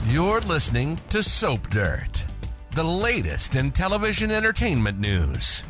You're listening to Soap Dirt, the latest in television entertainment news.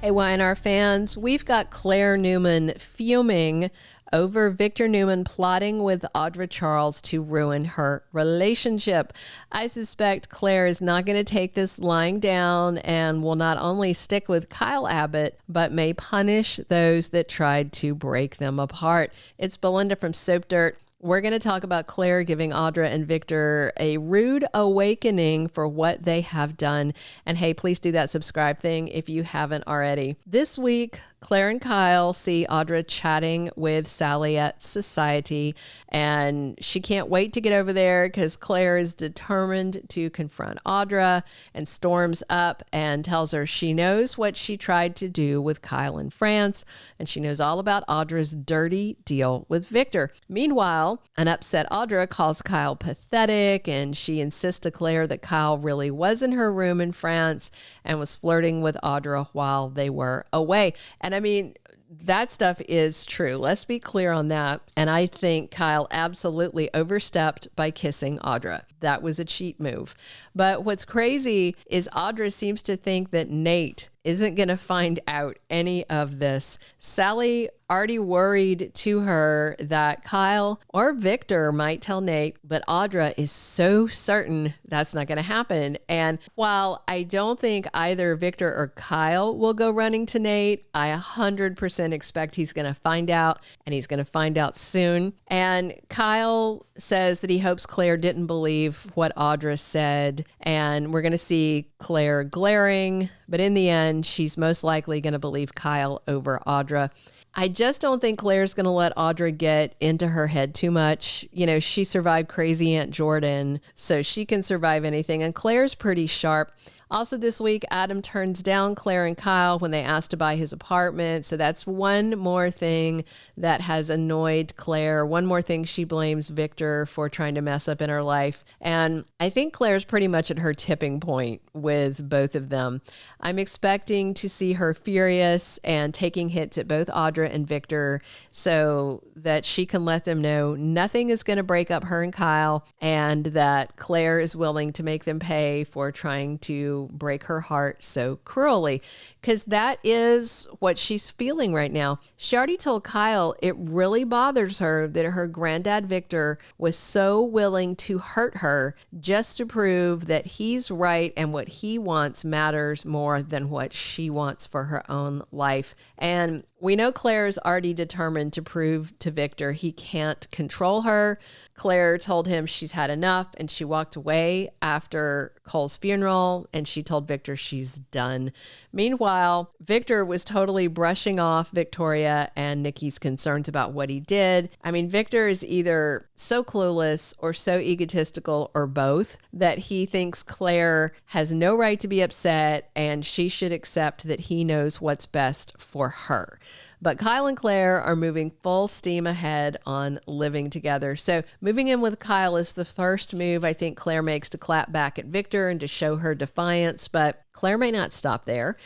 Hey, YNR fans, we've got Claire Newman fuming over Victor Newman plotting with Audra Charles to ruin her relationship. I suspect Claire is not going to take this lying down and will not only stick with Kyle Abbott, but may punish those that tried to break them apart. It's Belinda from Soap Dirt. We're going to talk about Claire giving Audra and Victor a rude awakening for what they have done. And hey, please do that subscribe thing if you haven't already. This week, Claire and Kyle see Audra chatting with Sally at Society, and she can't wait to get over there because Claire is determined to confront Audra and storms up and tells her she knows what she tried to do with Kyle in France, and she knows all about Audra's dirty deal with Victor. Meanwhile, an upset Audra calls Kyle pathetic, and she insists to Claire that Kyle really was in her room in France and was flirting with Audra while they were away. And I mean, that stuff is true. Let's be clear on that. And I think Kyle absolutely overstepped by kissing Audra. That was a cheat move. But what's crazy is Audra seems to think that Nate isn't going to find out any of this. Sally already worried to her that Kyle or Victor might tell Nate, but Audra is so certain that's not going to happen. And while I don't think either Victor or Kyle will go running to Nate, I 100% expect he's going to find out, and he's going to find out soon. And Kyle says that he hopes Claire didn't believe what Audra said, and we're going to see Claire glaring, but in the end, she's most likely going to believe Kyle over Audra. I just don't think Claire's going to let Audra get into her head too much. You know, she survived crazy Aunt Jordan, so she can survive anything, and Claire's pretty sharp. Also this week, Adam turns down Claire and Kyle when they asked to buy his apartment. So that's one more thing that has annoyed Claire. One more thing she blames Victor for trying to mess up in her life. And I think Claire's pretty much at her tipping point with both of them. I'm expecting to see her furious and taking hits at both Audra and Victor so that she can let them know nothing is going to break up her and Kyle, and that Claire is willing to make them pay for trying to break her heart so cruelly, because that is what she's feeling right now. She already told Kyle it really bothers her that her granddad Victor was so willing to hurt her just to prove that he's right and what he wants matters more than what she wants for her own life. And we know Claire's already determined to prove to Victor he can't control her. Claire told him she's had enough, and she walked away after Cole's funeral, and she told Victor she's done. Meanwhile, Victor was totally brushing off Victoria and Nikki's concerns about what he did. I mean, Victor is either so clueless or so egotistical or both that he thinks Claire has no right to be upset and she should accept that he knows what's best for her. But Kyle and Claire are moving full steam ahead on living together. So moving in with Kyle is the first move I think Claire makes to clap back at Victor and to show her defiance, but Claire may not stop there.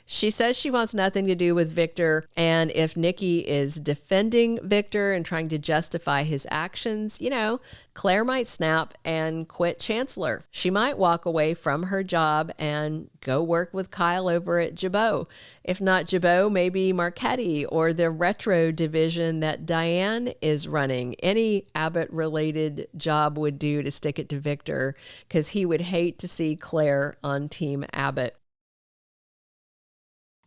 She says she wants nothing to do with Victor, and if Nikki is defending Victor and trying to justify his actions, you know, Claire might snap and quit Chancellor. She might walk away from her job and go work with Kyle over at Jabot. If not Jabot, maybe Marchetti or the retro division that Diane is running. Any Abbott-related job would do to stick it to Victor, because he would hate to see Claire on Team Abbott.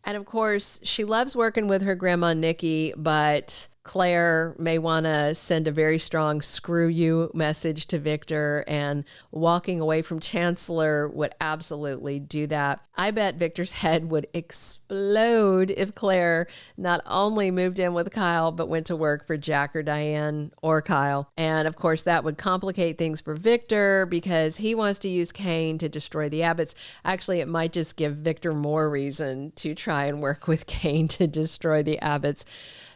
And of course, she loves working with her grandma, Nikki, but Claire may want to send a very strong screw you message to Victor, and walking away from Chancellor would absolutely do that. I bet Victor's head would explode if Claire not only moved in with Kyle, but went to work for Jack or Diane or Kyle. And of course, that would complicate things for Victor because he wants to use Cane to destroy the Abbotts. Actually, it might just give Victor more reason to try and work with Cane to destroy the Abbotts.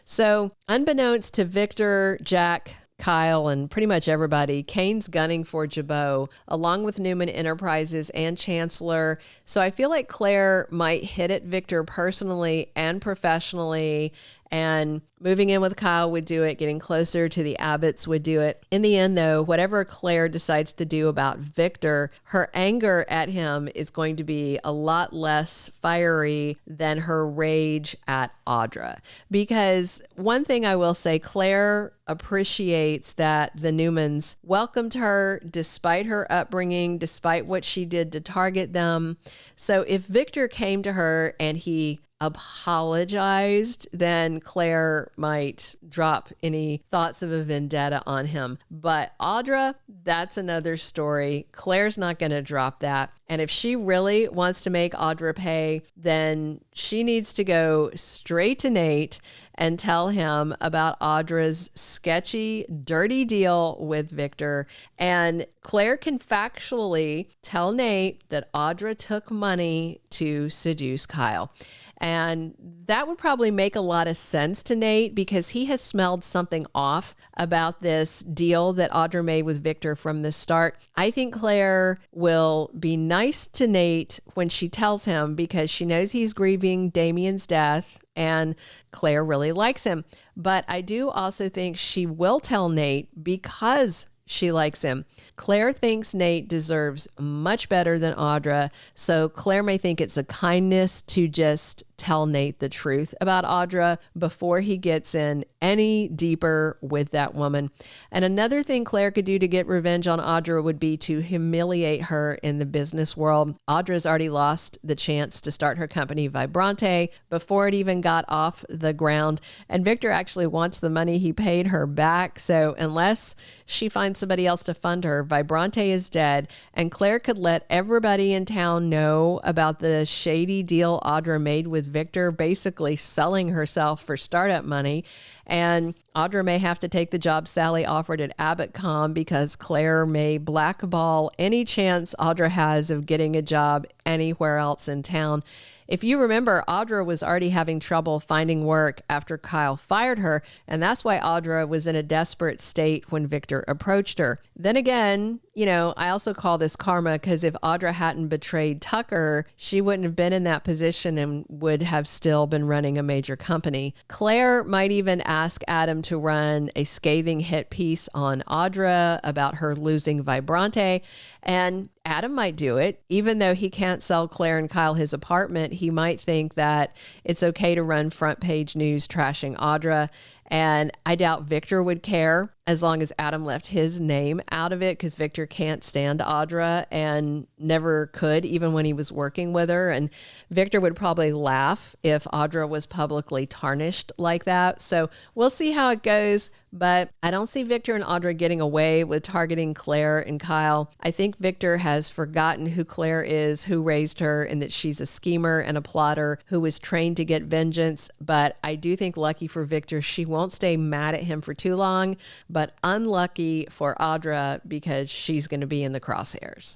So unbeknownst to Victor, Jack, Kyle, and pretty much everybody, Cane's gunning for Jabot, along with Newman Enterprises and Chancellor. So I feel like Claire might hit at Victor personally and professionally And moving in with Kyle would do it. Getting closer to the Abbotts would do it. In the end, though, whatever Claire decides to do about Victor, her anger at him is going to be a lot less fiery than her rage at Audra. Because one thing I will say, Claire appreciates that the Newmans welcomed her despite her upbringing, despite what she did to target them. So if Victor came to her and he apologized, then Claire might drop any thoughts of a vendetta on him. But Audra, that's another story. Claire's not going to drop that. And if she really wants to make Audra pay, then she needs to go straight to Nate and tell him about Audra's sketchy, dirty deal with Victor. And Claire can factually tell Nate that Audra took money to seduce Kyle. And that would probably make a lot of sense to Nate because he has smelled something off about this deal that Audra made with Victor from the start. I think Claire will be nice to Nate when she tells him because she knows he's grieving Damien's death and Claire really likes him. But I do also think she will tell Nate because she likes him. Claire thinks Nate deserves much better than Audra, so Claire may think it's a kindness to just tell Nate the truth about Audra before he gets in any deeper with that woman. And another thing Claire could do to get revenge on Audra would be to humiliate her in the business world. Audra's already lost the chance to start her company Vibrante before it even got off the ground. And Victor actually wants the money he paid her back. So unless she finds somebody else to fund her, Vibrante is dead. And Claire could let everybody in town know about the shady deal Audra made with Victor, basically selling herself for startup money. And Audra may have to take the job Sally offered at Abbott.com because Claire may blackball any chance Audra has of getting a job anywhere else in town. If you remember, Audra was already having trouble finding work after Kyle fired her, and that's why Audra was in a desperate state when Victor approached her. Then again, I also call this karma because if Audra hadn't betrayed Tucker, she wouldn't have been in that position and would have still been running a major company. Claire might even ask Adam to run a scathing hit piece on Audra about her losing Vibrante, and Adam might do it. Even though he can't sell Claire and Kyle his apartment, he might think that it's okay to run front page news trashing Audra. And I doubt Victor would care as long as Adam left his name out of it because Victor can't stand Audra and never could, even when he was working with her. And Victor would probably laugh if Audra was publicly tarnished like that. So we'll see how it goes. But I don't see Victor and Audra getting away with targeting Claire and Kyle. I think Victor has forgotten who Claire is, who raised her, and that she's a schemer and a plotter who was trained to get vengeance. But I do think lucky for Victor, she won't stay mad at him for too long, but unlucky for Audra because she's going to be in the crosshairs.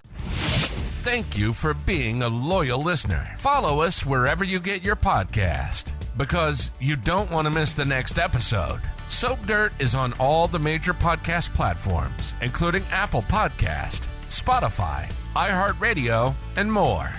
Thank you for being a loyal listener. Follow us wherever you get your podcast because you don't want to miss the next episode. Soap Dirt is on all the major podcast platforms, including Apple Podcast, Spotify, iHeartRadio, and more.